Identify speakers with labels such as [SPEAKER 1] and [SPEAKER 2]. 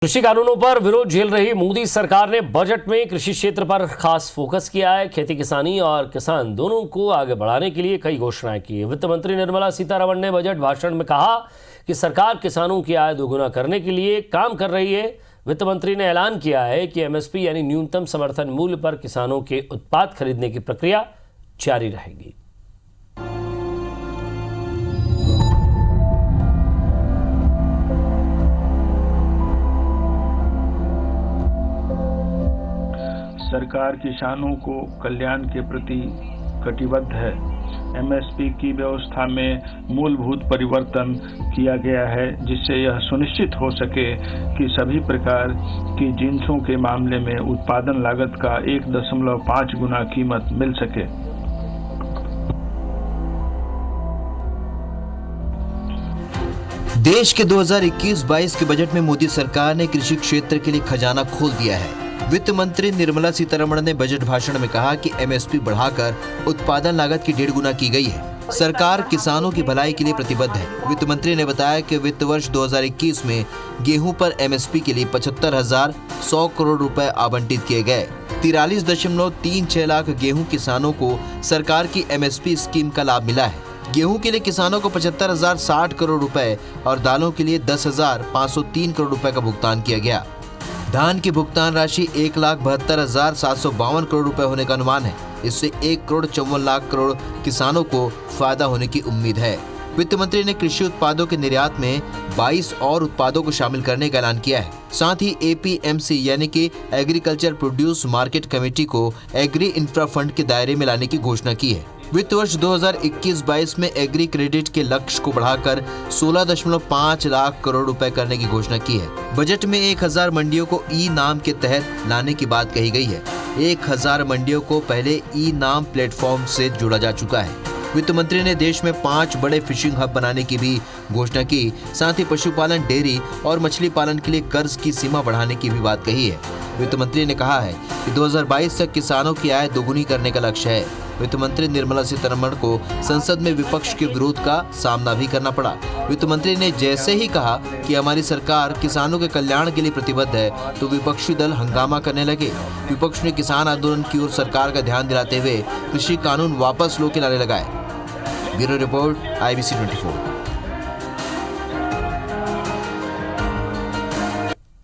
[SPEAKER 1] कृषि कानूनों पर विरोध झेल रही मोदी सरकार ने बजट में कृषि क्षेत्र पर खास फोकस किया है। खेती किसानी और किसान दोनों को आगे बढ़ाने के लिए कई घोषणाएं की है। वित्त मंत्री निर्मला सीतारमण ने बजट भाषण में कहा कि सरकार किसानों की आय दोगुना करने के लिए काम कर रही है। वित्त मंत्री ने ऐलान किया है कि एमएसपी यानी न्यूनतम समर्थन मूल्य पर किसानों के उत्पाद खरीदने की प्रक्रिया जारी रहेगी।
[SPEAKER 2] सरकार किसानों को कल्याण के प्रति कटिबद्ध है। एमएसपी की व्यवस्था में मूलभूत परिवर्तन किया गया है, जिससे यह सुनिश्चित हो सके कि सभी प्रकार की जिन्सों के मामले में उत्पादन लागत का 1.5 गुना कीमत मिल सके।
[SPEAKER 3] देश के 2021-22 के बजट में मोदी सरकार ने कृषि क्षेत्र के लिए खजाना खोल दिया है। वित्त मंत्री निर्मला सीतारमण ने बजट भाषण में कहा कि एमएसपी बढ़ाकर उत्पादन लागत की 1.5 गुना की गई है। सरकार किसानों की भलाई के लिए प्रतिबद्ध है। वित्त मंत्री ने बताया कि वित्त वर्ष 2021 में गेहूं पर एमएसपी के लिए 75,100 करोड़ रुपए आवंटित किए गए। 43.36 लाख गेहूं किसानों को सरकार की एमएसपी स्कीम का लाभ मिला है। गेहूं के लिए किसानों को 75,060 करोड़ रुपए और दालों के लिए 10,503 करोड़ रुपए का भुगतान किया गया। धान की भुगतान राशि 1,72,752 करोड़ रुपए होने का अनुमान है। इससे 1,54,00,000 करोड़ किसानों को फायदा होने की उम्मीद है। वित्त मंत्री ने कृषि उत्पादों के निर्यात में 22 और उत्पादों को शामिल करने का ऐलान किया है। साथ ही एपीएमसी यानी कि एग्रीकल्चर प्रोड्यूस मार्केट कमेटी को एग्री इंफ्रा फंड के दायरे में लाने की घोषणा की है। वित्त वर्ष 2021-22 में एग्री क्रेडिट के लक्ष्य को बढ़ाकर 16.5 लाख करोड़ रुपए करने की घोषणा की है। बजट में 1000 मंडियों को ई नाम के तहत लाने की बात कही गई है। 1000 मंडियों को पहले ई नाम प्लेटफॉर्म से जोड़ा जा चुका है। वित्त मंत्री ने देश में 5 बड़े फिशिंग हब बनाने की भी घोषणा की। साथ ही पशुपालन, डेयरी और मछली पालन के लिए कर्ज की सीमा बढ़ाने की भी बात कही है। वित्त मंत्री ने कहा है कि 2022 तक किसानों की आय दोगुनी करने का लक्ष्य है। वित्त मंत्री निर्मला सीतारमण को संसद में विपक्ष के विरोध का सामना भी करना पड़ा। वित्त मंत्री ने जैसे ही कहा कि हमारी सरकार किसानों के कल्याण के लिए प्रतिबद्ध है, तो विपक्षी दल हंगामा करने लगे। विपक्ष ने किसान आंदोलन की ओर सरकार का ध्यान दिलाते हुए कृषि कानून वापस लो के नारे लगाए। Bureau report, IBC 24।